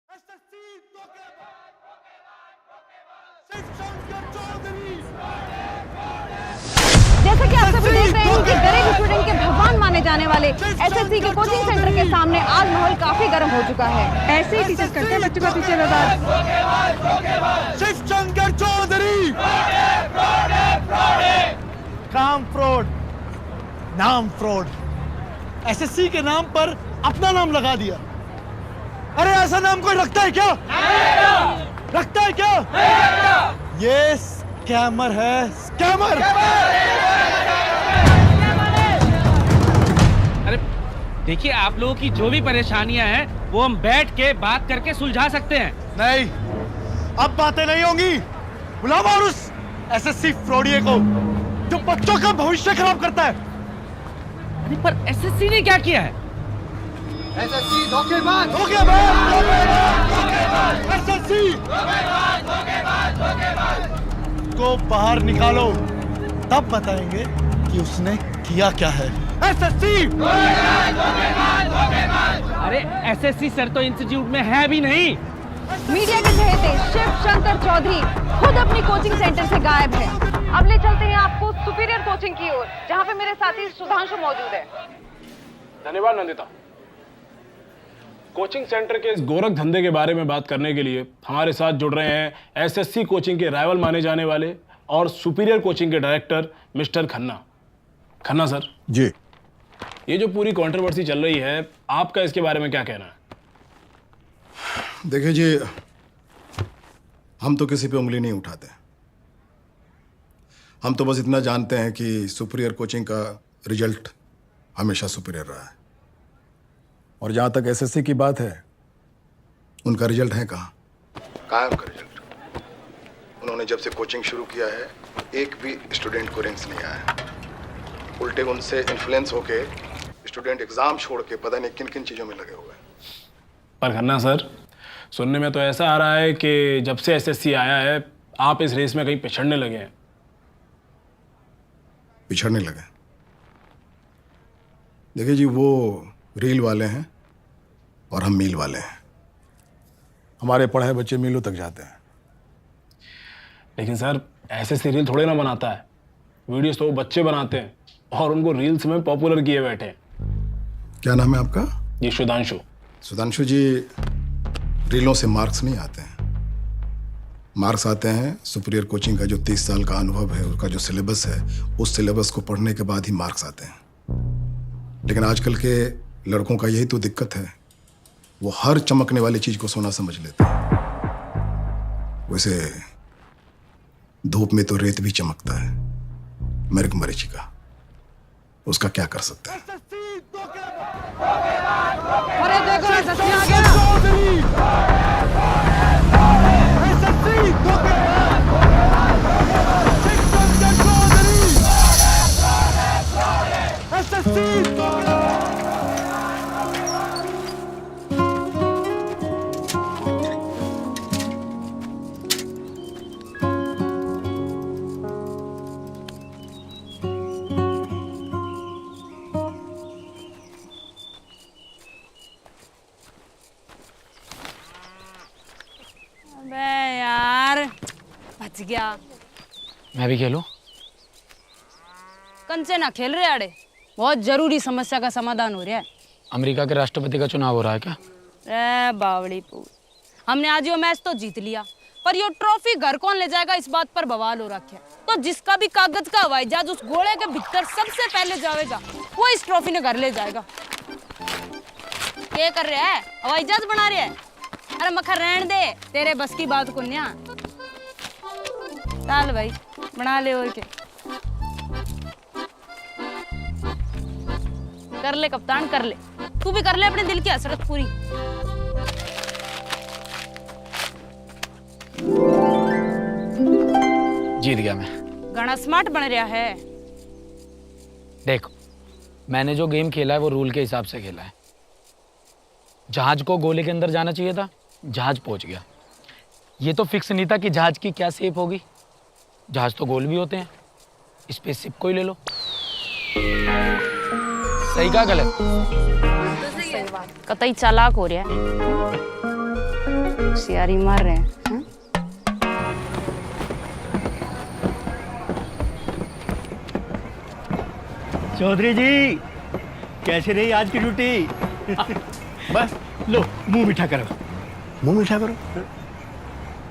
जैसा कि आप सभी देख रहे हैं कि गरीब स्टूडेंट के भगवान माने जाने वाले एसएससी के कोचिंग सेंटर के सामने आज माहौल काफी गर्म हो चुका है। ऐसे ही टीचर्स करते हैं बच्चों का पीछे शिवशंकर चौधरी काम फ्रॉड, नाम फ्रॉड, एसएससी के नाम पर अपना नाम लगा दिया। अरे ऐसा नाम कोई रखता है क्या? रखता है क्या? ये स्कैमर है, स्कैमर। अरे देखिए, आप लोगों की जो भी परेशानियां हैं वो हम बैठ के बात करके सुलझा सकते हैं। नहीं, अब बातें नहीं होंगी। बुलाओ और उस एसएससी फ्रॉडिये को जो बच्चों का भविष्य खराब करता है। अरे पर एसएससी ने क्या किया है? एसएससी धोखेबाज, एसएससी को बाहर निकालो, तब बताएंगे कि उसने किया क्या है। एसएससी अरे एसएससी सर तो इंस्टीट्यूट में है भी नहीं। मीडिया के चहेते शिवशंकर चौधरी खुद अपनी कोचिंग सेंटर से गायब है। अब ले चलते हैं आपको सुपीरियर कोचिंग की ओर, जहाँ पे मेरे साथी सुधांशु मौजूद है। धन्यवाद नंदिता। कोचिंग सेंटर के इस गोरख धंधे के बारे में बात करने के लिए हमारे साथ जुड़ रहे हैं एसएससी कोचिंग के राइवल माने जाने वाले और सुपीरियर कोचिंग के director mister Khanna. Khanna sir ji, ये जो पूरी कंट्रोवर्सी चल रही है, आपका इसके बारे में क्या कहना है? देखिए जी, हम तो किसी पे उंगली नहीं उठाते। हम तो बस इतना जानते हैं कि सुपीरियर कोचिंग का रिजल्ट हमेशा सुपीरियर रहा है। और जहाँ तक एसएससी की बात है, उनका रिजल्ट है कहाँ? कहाँ है उनका रिजल्ट? उन्होंने जब से कोचिंग शुरू किया है, एक भी स्टूडेंट को रैंक्स नहीं आया। उल्टे उनसे इन्फ्लुएंस होके स्टूडेंट एग्जाम छोड़ के पता नहीं किन किन चीज़ों में लगे हुए हैं। पर खन्ना सर, सुनने में तो ऐसा आ रहा है कि जब से एसएससी आया है, आप इस रेस में कहीं पिछड़ने लगे हैं। पिछड़ने लगे? देखिए जी, वो रील वाले हैं और हम मील वाले हैं। हमारे पढ़े बच्चे मीलों तक जाते हैं। लेकिन सर, एसएससी रील थोड़े ना बनाता है। वीडियोस तो वो बच्चे बनाते हैं और उनको रील्स में पॉपुलर किए बैठे हैं। क्या नाम है आपका? जी सुधांशु। सुधांशु जी, रीलों से मार्क्स नहीं आते हैं। मार्क्स आते हैं सुपीरियर कोचिंग का जो 30 साल का अनुभव है, उसका जो सिलेबस है, उस सिलेबस को पढ़ने के बाद ही मार्क्स आते हैं। लेकिन आजकल के लड़कों का यही तो दिक्कत है, वो हर चमकने वाली चीज को सोना समझ लेते हैं। वैसे धूप में तो रेत भी चमकता है, मृग मरीचिका, उसका क्या कर सकते हैं? अरे देखो एसएससी आ गया। अबे यार, बच गया। मैं भी खेलूं? कंचे ना खेल रहे आड़े, बहुत जरूरी समस्या का समाधान हो रहा है। अमेरिका के राष्ट्रपति का चुनाव हो रहा है क्या? रे बावड़ी पूर, हमने आज यो मैच तो जीत लिया, पर यो ट्रॉफी घर कौन ले जाएगा इस बात पर बवाल हो रखा है। तो जिसका भी कागज का हवाई जहाज उस घोड़े के भीतर सबसे पहले जाएगा, वो इस ट्रॉफी ने घर ले जाएगा। क्या कर रहा है? हवाई जहाज बना रहा है? अरे मखर रहने दे, तेरे बस की बात को न्या। चल भाई बना ले, और के कर ले कप्तान, कर ले, तू भी कर ले अपने दिल की हसरत पूरी। जीत गया मैं। घना स्मार्ट बन रहा है। देखो, मैंने जो गेम खेला है वो रूल के हिसाब से खेला है। जहाज को गोले के अंदर जाना चाहिए था, जहाज पहुंच गया। ये तो फिक्स नहीं था कि जहाज की क्या शेप होगी। जहाज तो गोल भी होते हैं, स्पेसशिप को ही ले लो। सही कहा गलत? कतई चालाक हो रहा है। होशियारी मार रहे हैं हाँ? चौधरी जी कैसे रही आज की ड्यूटी? बस लो मुंह मीठा करो। मुंह मीठा करो।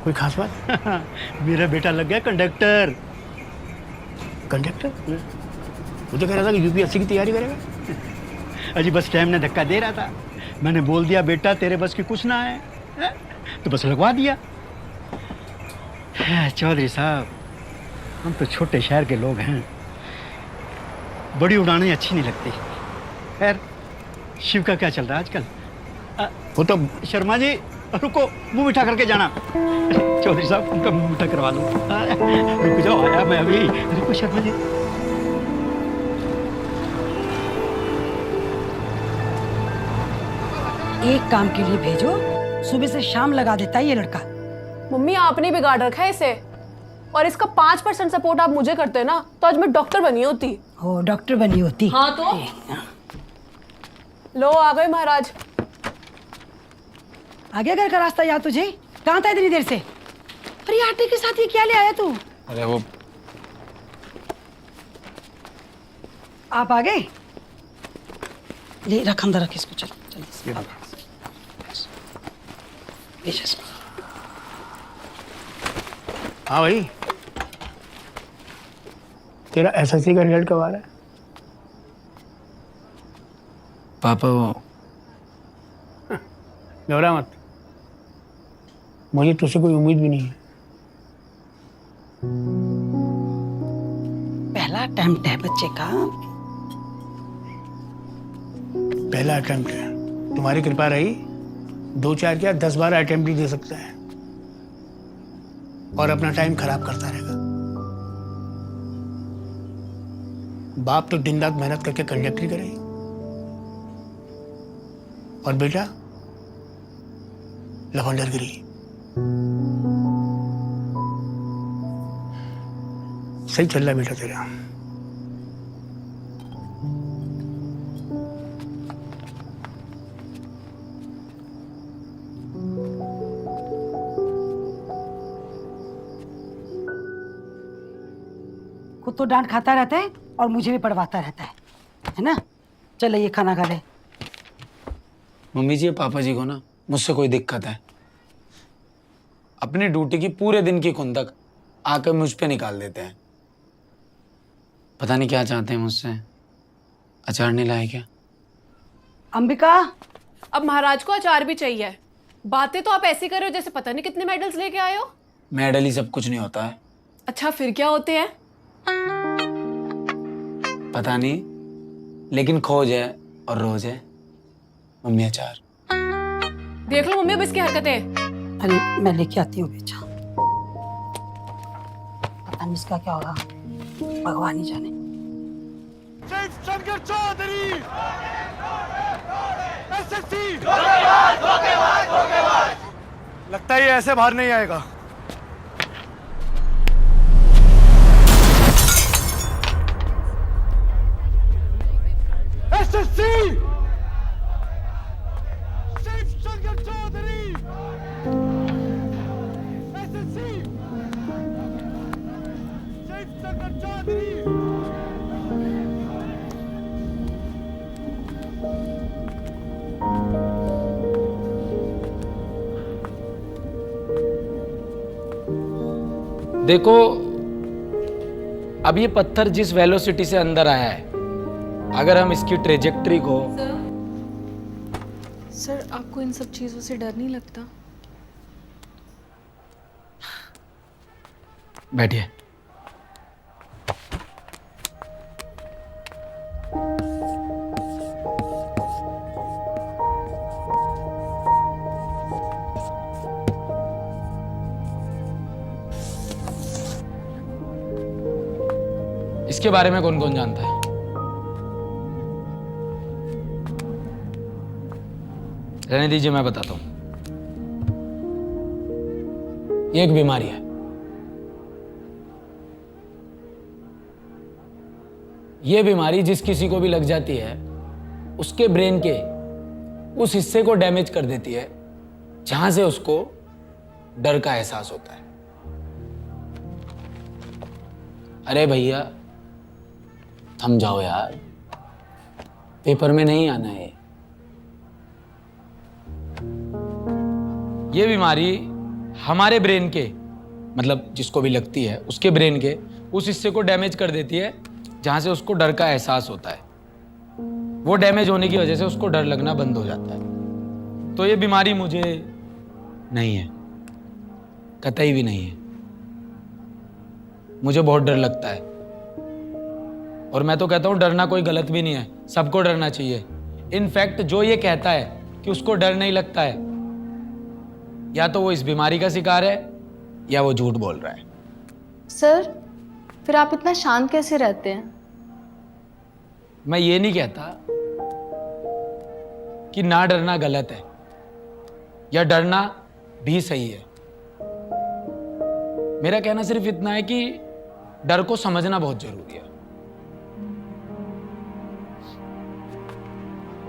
कोई खास बात? मेरा बेटा लग गया कंडक्टर। कंडक्टर? मुझे कह रहा था कि यूपीएससी की तैयारी करेगा। अजी बस टाइम ने धक्का दे रहा था, मैंने बोल दिया बेटा तेरे बस की कुछ ना है, तो बस लगवा दिया। चौधरी साहब हम तो छोटे शहर के लोग हैं, बड़ी उड़ानें अच्छी नहीं लगती। खैर शिव का क्या चल रहा है आजकल? वो तो शर्मा जी रुको, मुंह मीठा करके जाना। चौधरी साहब उनका मुंह मीठा करवा दो। रुक जाओ, आया मैं अभी। रुको शर्मा जी। एक काम के लिए भेजो, सुबह से शाम लगा देता है ये लड़का। मम्मी आपने बिगाड़ रखा है इसे, और इसका 5% सपोर्ट आप मुझे करते ना तो आज मैं डॉक्टर बनी होती। हो डॉक्टर बनी होती। हाँ तो लो आ गए महाराज। आगे घर का रास्ता याद तुझे? कहाँ था इतनी देर से? अरे आटे के साथ ये क्या ले आया तू? अरे वो आप आ गए? ले रख अंदर रख इसको। चल चल इसको। हाँ भाई, तेरा एसएससी का रिजल्ट कब आ रहा है? पापा वो घबरा मत, मुझे तुझसे कोई उम्मीद भी नहीं है। पहला अटेम्प्ट है बच्चे का। पहला अटेम्प्ट है, तुम्हारी कृपा रही 2-4 क्या 10-12 अटेम्प्ट भी दे सकता है और अपना टाइम खराब करता रहेगा। बाप तो दिन रात मेहनत करके कंडक्टरी करे और बेटा लवंडरगिरी। सही चल रहा है बेटा तेरा। खुद तो डांट खाता रहता है और मुझे भी पढ़वाता रहता है ना? चल ये खाना खा ले। मम्मी जी पापा जी को ना मुझसे कोई दिक्कत है, अपनी ड्यूटी की पूरे दिन की खुंदक आकर मुझ पे निकाल देते हैं। पता नहीं क्या चाहते हैं मुझसे। अचार नहीं लाए क्या? अंबिका, अब महाराज को अचार भी चाहिए। बातें तो आप ऐसी कर रहे हो जैसे पता नहीं कितने मेडल्स लेके आए हो। मेडल ही सब कुछ नहीं होता है। अच्छा फिर क्या होते हैं? पता नहीं, लेकिन खोज है और रोज है। मम्मी अचार। देख लो मम्मी अब इसकी हरकतें। अरे मैं लेके आती हूँ बेचा। पता नहीं इसका क्या होगा, भगवान ही जाने। शंकर चौधरी एसएससी लगता है ये ऐसे बाहर नहीं आएगा। SSC Shankar Chaudhary SSC Shankar Chaudhary. देखो, अब ये पत्थर जिस वेलोसिटी से अंदर आया है, अगर हम इसकी ट्रेजेक्ट्री को। सर आपको इन सब चीज़ों से डर नहीं लगता? बैठिए। इसके बारे में कौन कौन जानता है? रहने दीजिए, मैं बताता हूं। ये एक बीमारी है। ये बीमारी जिस किसी को भी लग जाती है, उसके ब्रेन के उस हिस्से को डैमेज कर देती है जहां से उसको डर का एहसास होता है। अरे भैया थम जाओ यार, पेपर में नहीं आना है। ये बीमारी हमारे ब्रेन के, मतलब जिसको भी लगती है उसके ब्रेन के उस हिस्से को डैमेज कर देती है जहां से उसको डर का एहसास होता है। वो डैमेज होने की वजह से उसको डर लगना बंद हो जाता है। तो ये बीमारी मुझे नहीं है, कतई भी नहीं है। मुझे बहुत डर लगता है और मैं तो कहता हूं डरना कोई गलत भी नहीं है, सबको डरना चाहिए। इनफैक्ट जो ये कहता है कि उसको डर नहीं लगता है, या तो वो इस बीमारी का शिकार है या वो झूठ बोल रहा है। सर फिर आप इतना शांत कैसे रहते हैं? मैं ये नहीं कहता कि ना डरना गलत है या डरना भी सही है। मेरा कहना सिर्फ इतना है कि डर को समझना बहुत जरूरी है।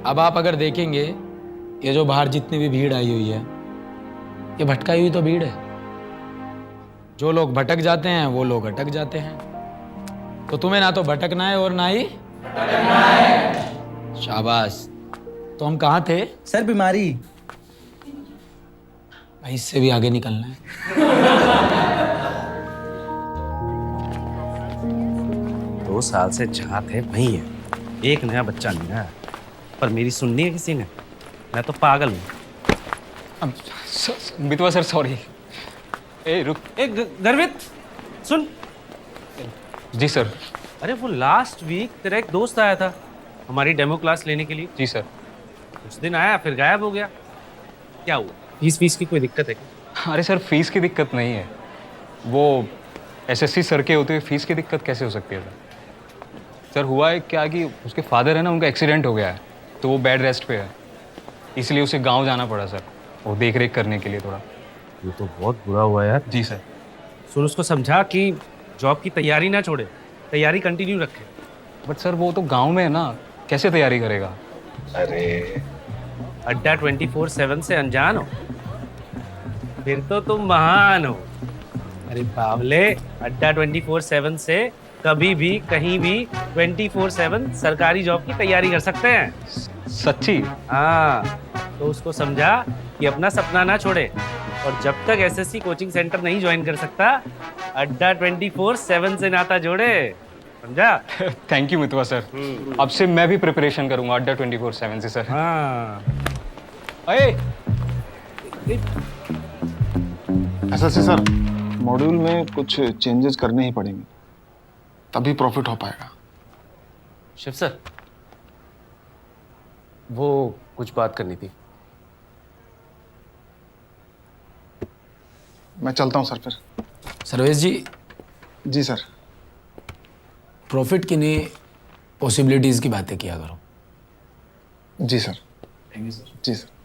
अब आप अगर देखेंगे ये जो बाहर जितनी भी भीड़ आई हुई है, ये भटकाई हुई तो भीड़ है। जो लोग भटक जाते हैं वो लोग अटक जाते हैं। तो तुम्हें ना तो भटकना है और ना ही अटकना है। शाबाश। तो हम कहाँ थे? सर बीमारी। भाई इससे भी आगे निकलना है। 2 साल से जहाँ थे वहीं है, एक नया बच्चा नहीं आया। पर मेरी सुननी है किसी ने? मैं तो पागल हूँ। मितवा सर सॉरी। ए रुक। गर्वित सुन। जी सर। अरे वो लास्ट वीक तेरा एक दोस्त आया था हमारी डेमो क्लास लेने के लिए। जी सर। कुछ दिन आया फिर गायब हो गया। क्या हुआ? फीस की कोई दिक्कत है क्या? अरे सर फीस की दिक्कत नहीं है, वो एसएससी सर के होते हुए फीस की दिक्कत कैसे हो सकती है सर? सर हुआ है क्या कि उसके फादर है ना, उनका एक्सीडेंट हो गया है तो वो बेड रेस्ट पे है, इसलिए उसे गांव जाना पड़ा सर, वो देख रेख करने के लिए थोड़ा। ये तो बहुत बुरा हुआ यार। जी सर। सुन उसको समझा कि जॉब की तैयारी ना छोड़े, तैयारी कंटिन्यू रखे। बट सर वो तो गांव में है ना, कैसे तैयारी करेगा? अरे अड्डा 24/7 से अनजान हो? फिर तो तुम महान हो। अरे बावले, अड्डा 24/7 से कभी भी कहीं भी 24/7 सरकारी जॉब की तैयारी कर सकते हैं। सच्ची? हाँ, तो उसको समझा कि अपना सपना ना छोड़े, और जब तक एसएससी कोचिंग सेंटर नहीं ज्वाइन कर सकता, अड्डा 24/7 से नाता जोड़े। समझा? Thank you Mitwa sir. अब से मैं भी प्रिपरेशन करूंगा अड्डा 24/7 से सर। हाँ। अरे एसएससी सर, मॉड्यूल में कुछ चेंजेस करने ही पड़ेंगे, तभी प्रॉफिट हो पाएगा। शिव सर, वो कुछ बात करनी थी। मैं चलता हूँ सर फिर। सर्वेश जी। जी सर। प्रॉफिट की नहीं, पॉसिबिलिटीज की बातें किया करो। जी सर। Thank you sir. जी सर।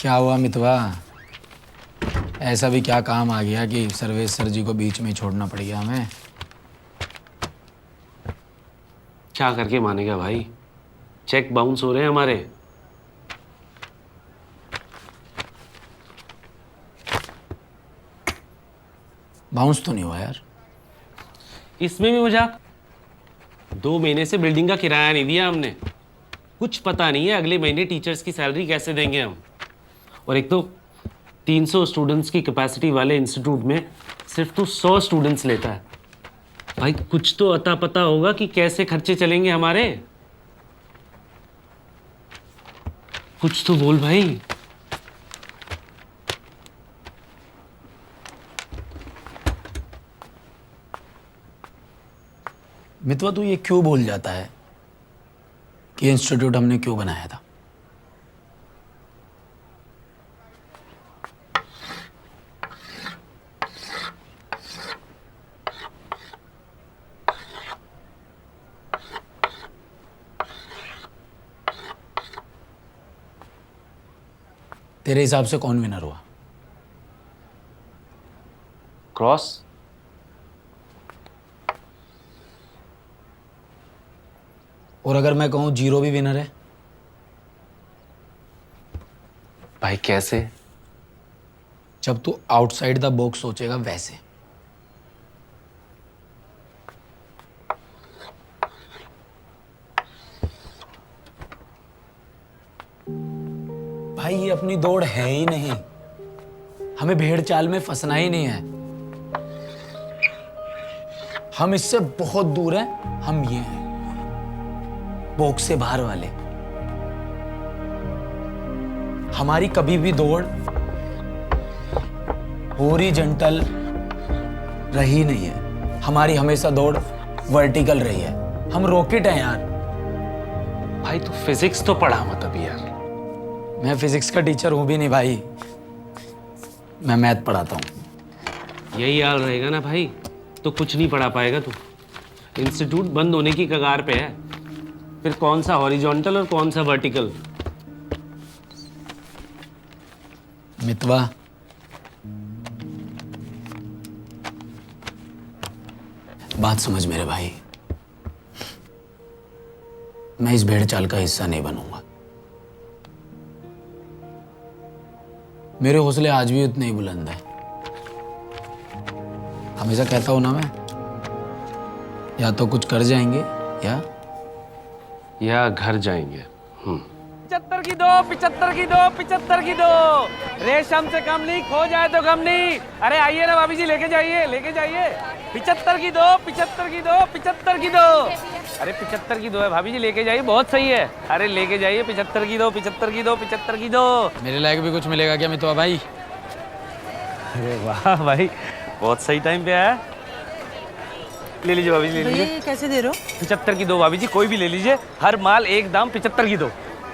क्या हुआ मितवा, ऐसा भी क्या काम आ गया कि सर्वेश सर जी को बीच में ही छोड़ना पड़ गया हमें? क्या करके मानेगा भाई, चेक बाउंस हो रहे हैं हमारे। बाउंस तो नहीं हुआ यार। इसमें भी मजाक। 2 महीने से बिल्डिंग का किराया नहीं दिया हमने। कुछ पता नहीं है अगले महीने टीचर्स की सैलरी कैसे देंगे हम। और एक तो 300 स्टूडेंट्स की कैपेसिटी वाले इंस्टीट्यूट में सिर्फ तो 100 स्टूडेंट्स लेता है। भाई कुछ तो अता पता होगा कि कैसे खर्चे चलेंगे हमारे। कुछ तो बोल भाई। मितवा तू ये क्यों भूल जाता है कि इंस्टीट्यूट हमने क्यों बनाया था? तेरे हिसाब से कौन विनर हुआ? क्रॉस। और अगर मैं कहूं जीरो भी विनर है? भाई कैसे? जब तू आउटसाइड द बॉक्स सोचेगा वैसे। भाई ये अपनी दौड़ है ही नहीं, हमें भेड़ चाल में फंसना ही नहीं है। हम इससे बहुत दूर हैं, हम ये हैं बॉक्स से बाहर वाले। हमारी कभी भी दौड़ हॉरिजॉन्टल रही नहीं है, हमारी हमेशा दौड़ वर्टिकल रही है। हम रॉकेट हैं यार। भाई तू फिजिक्स तो पढ़ा मत अभी यार। मैं फिजिक्स का टीचर हूं भी नहीं भाई, मैं मैथ पढ़ाता हूं। यही हाल रहेगा ना भाई तो कुछ नहीं पढ़ा पाएगा तू। इंस्टीट्यूट बंद होने की कगार पे है, फिर कौन सा हॉरिजॉन्टल और कौन सा वर्टिकल। मितवा, बात समझ मेरे भाई, मैं इस भेड़ चाल का हिस्सा नहीं बनूंगा। मेरे हौसले आज भी उतने ही बुलंद हैं। हमेशा कहता हूं ना मैं, या तो कुछ कर जाएंगे या घर जाएंगे। 75 की दो, 75 की दो, 75 की दो। रेशम से कम नहीं, खो जाए तो कम नहीं। अरे आइए ना भाभी जी, लेके जाइए, लेके जाइए। 75 की दो, 75 की दो, 75 की दो। अरे 75 की दो है भाभी जी, लेके जाइए, बहुत सही है। अरे लेके जाइए, 75 की दो, 75 की दो, 75 की दो। मेरे लायक भी कुछ मिलेगा क्या मितवा भाई? अरे वाह भाई, बहुत सही टाइम पे आया। ले लीजिए भाभी जी, ले लीजिए। कैसे दे रहे हो? 75 की दो भाभी जी, कोई भी ले लीजिए, हर माल एक दाम। 75 की दो।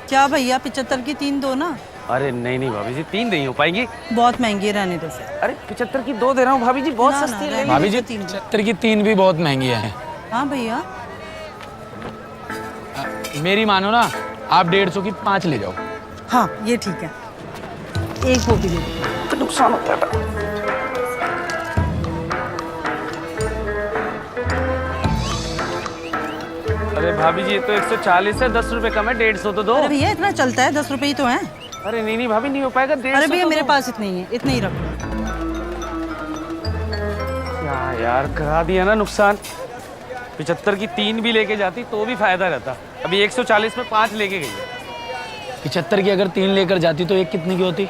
क्या भैया, 75 की 3 दो ना। अरे नहीं नहीं भाभी जी, 3 नहीं हो पाएंगी, बहुत महंगी, रहने दो फिर। अरे 75 की 2 दे रहा हूँ भाभी जी, बहुत ना, सस्ती ना, है। भाभी जी 75 की 3 भी बहुत महंगी है। हाँ भैया, मेरी मानो ना, आप 150 की 5 ले जाओ। हाँ ये ठीक है, एक वो भी दे दो। तो नुकसान होता है। अरे भाभी जी, ये तो 140 है, 10 रुपए कम है, 150 तो दो। अरे भैया इतना चलता है, 10 रुपए ही तो है। अरे नहीं नहीं भाभी, नहीं हो पाएगा, 150। अरे भैया तो मेरे दो। पास इतने ही है, इतने ही रखो। क्या यार, करा दिया ना नुकसान। 75 की 3 भी लेके जाती तो भी फायदा रहता। अभी 140 में 5 लेके गई है। 75 की अगर 3 लेकर जाती तो एक कितने की होती?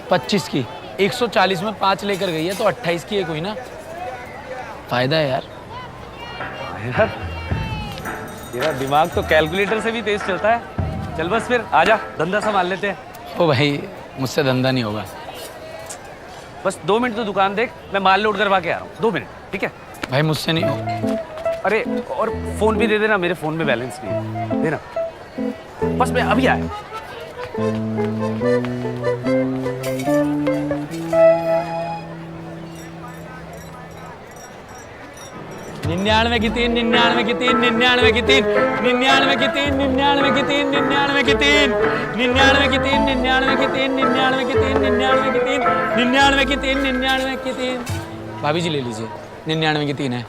25 की। 140 में 5 लेकर गई है तो 28 की एक हुई ना। फायदा है यार। यार तेरा दिमाग तो कैलकुलेटर से भी तेज चलता है। चल बस फिर आजा, धंधा संभाल लेते हैं। ओ भाई, मुझसे धंधा नहीं होगा। बस 2 मिनट तो दुकान देख, मैं माल लोड करवा के आ रहा हूँ। 2 मिनट, ठीक है? भाई मुझसे नहीं हो। अरे और फोन भी दे देना, मेरे फोन में बैलेंस नहीं है, देना। बस मैं अभी आया। 99 की 3, 99 की 3, 99 की 3, 99 की 3, 99 की 3, 99 की 3, 99 की 3, 99 की 3, 99 की 3, 99 की 3, 99 की 3, 99 की 3। भाभी जी ले लीजिए, 99 की 3 है।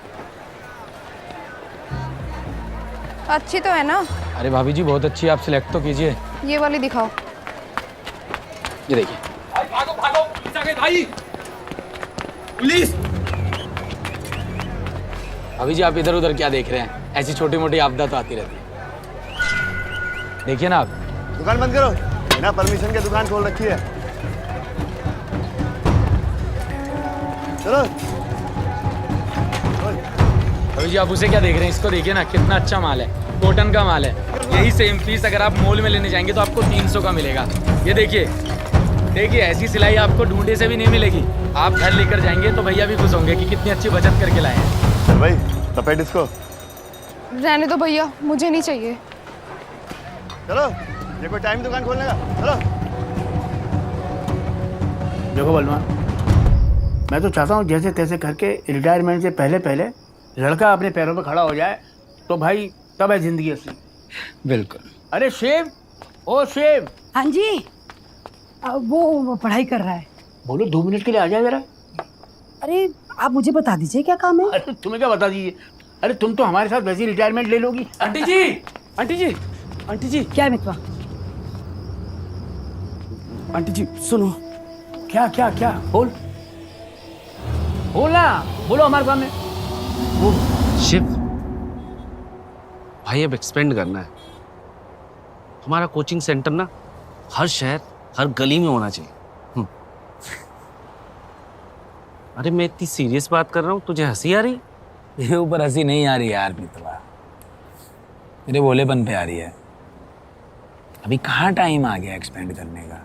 अच्छी तो है ना? अरे भाभी जी बहुत अच्छी है, आप सिलेक्ट तो कीजिए। ये वाली दिखाओ। ये देखिए। भागो भागो, भाई पुलिस। अभी जी आप इधर उधर क्या देख रहे हैं? ऐसी छोटी मोटी आपदा तो आती रहती है। देखिए ना आप। दुकान बंद करो, बिना परमिशन के दुकान खोल रखी है। चलो। अभी जी आप उसे क्या देख रहे हैं? इसको देखिए ना, कितना अच्छा माल है, कॉटन का माल है। यही सेम पीस अगर आप मॉल में लेने जाएंगे तो आपको 300 का मिलेगा। ये देखिए, देखिए ऐसी सिलाई आपको ढूंढे से भी नहीं मिलेगी। आप घर लेकर जाएंगे तो भैया भी खुश होंगे कि कितनी अच्छी बचत करके लाए हैं। चल भाई, लपेट इसको। रहने दो भैया, मुझे नहीं चाहिए। चलो, ये कोई टाइम दुकान खोलने का? चलो। देखो बलवान, मैं तो चाहता हूँ जैसे तैसे करके रिटायरमेंट से पहले पहले लड़का अपने पैरों पे खड़ा हो जाए, तो भाई तब है जिंदगी असली। बिल्कुल। अरे शेव, ओ शेव। हाँ जी, वो पढ़ाई कर रहा है। बोलो 2 मिनट के लिए आ जाए जरा। अरे आप मुझे बता दीजिए क्या काम है। अरे तुम्हें क्या बता दीजिए? अरे तुम तो हमारे साथ वैसी रिटायरमेंट ले लोगी। आंटी जी, आंटी जी, आंटी जी। क्या मितवा? आंटी जी सुनो, क्या क्या क्या बोल बोला, बोलो हमारे सामने। शिव भाई अब एक्सपेंड करना है। हमारा कोचिंग सेंटर ना हर शहर हर गली में होना चाहिए। अरे मैं इतनी सीरियस बात कर रहा हूँ, तुझे हंसी आ रही? मेरे ऊपर हंसी नहीं आ रही यार मित्रवा, मेरे भोलेपन पे आ रही है। अभी कहाँ टाइम आ गया एक्सपेंड करने का,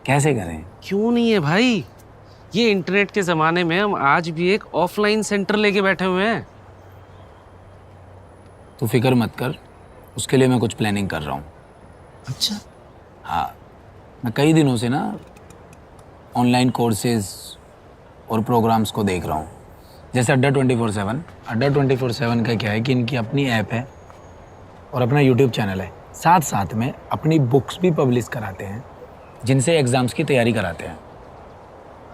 कैसे करें? क्यों नहीं है भाई, ये इंटरनेट के जमाने में हम आज भी एक ऑफलाइन सेंटर लेके बैठे हुए हैं। तू फिक्र मत कर, उसके लिए मैं कुछ प्लानिंग कर रहा हूँ। अच्छा? हाँ, मैं कई दिनों से ना ऑनलाइन कोर्सेज और प्रोग्राम्स को देख रहा हूँ। जैसे अड्डा 24/7। अड्डा 24/7 का क्या है कि इनकी अपनी ऐप है और अपना यूट्यूब चैनल है। साथ साथ में अपनी बुक्स भी पब्लिश कराते हैं जिनसे एग्ज़ाम्स की तैयारी कराते हैं।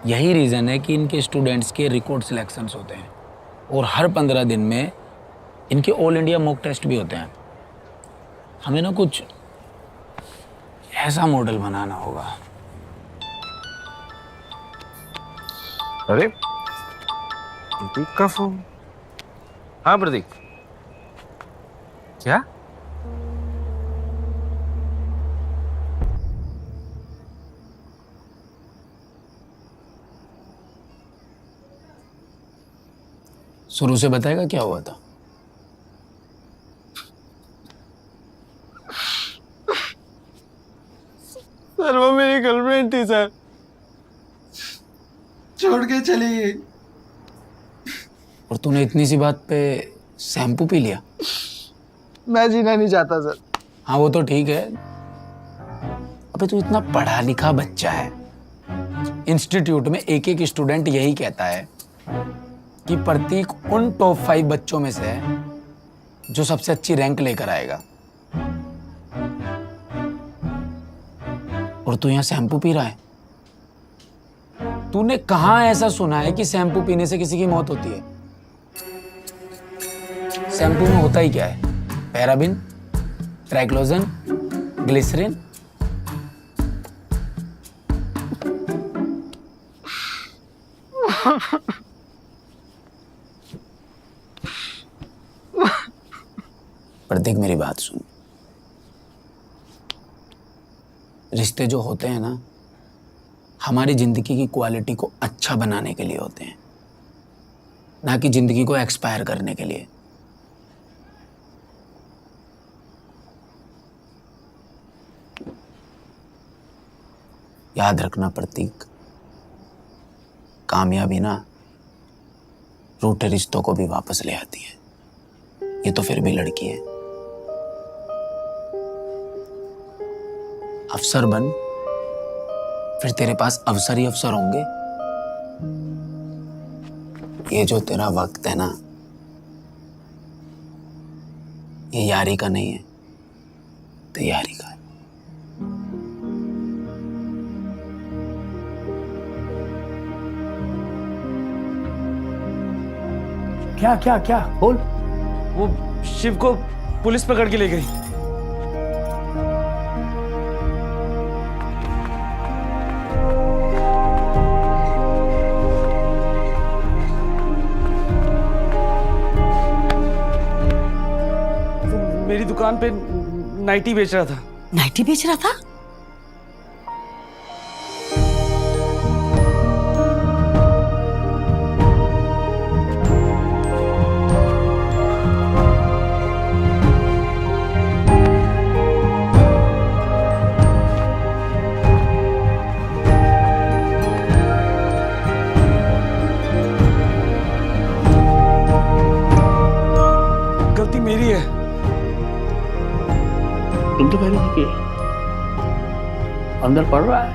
यही रीज़न है कि इनके स्टूडेंट्स के रिकॉर्ड सिलेक्शंस होते हैं और हर 15 दिन में इनके ऑल इंडिया मॉक टेस्ट भी होते हैं। हमें ना कुछ ऐसा मॉडल बनाना होगा। अरे प्रतीक का फोन। हाँ प्रतीक, क्या? शुरू से बताएगा क्या हुआ था? सर वो मेरी गर्लफ्रेंड थी सर, छोड़ के चली गई। और तूने इतनी सी बात पे शैम्पू पी लिया? मैं जीना नहीं चाहता सर। हाँ वो तो ठीक है, अबे तू इतना पढ़ा लिखा बच्चा है। इंस्टीट्यूट में एक एक स्टूडेंट यही कहता है कि प्रतीक उन टॉप 5 बच्चों में से है जो सबसे अच्छी रैंक लेकर आएगा, और तू यहाँ शैम्पू पी रहा है। तूने कहाँ ऐसा सुना है कि शैम्पू पीने से किसी की मौत होती है? शैम्पू में होता ही क्या है? Paraben, triclosan, glycerine. प्रतीक मेरी बात सुन, रिश्ते जो होते हैं ना हमारी जिंदगी की क्वालिटी को अच्छा बनाने के लिए होते हैं, ना कि जिंदगी को एक्सपायर करने के लिए। याद रखना प्रतीक, कामयाबी ना रूठे रिश्तों को भी वापस ले आती है। ये तो फिर भी लड़की है। अफसर बन, फिर तेरे पास अवसर ही अवसर होंगे। ये जो तेरा वक्त है ना, ये यारी का नहीं है, तैयारी का है। क्या क्या क्या बोल। वो शिव को पुलिस पकड़ के ले गई। मेरी दुकान पे नाइटी बेच रहा था। नाइटी बेच रहा था? गलती मेरी है। तुम तो पहले देखिए अंदर पड़ रहा है।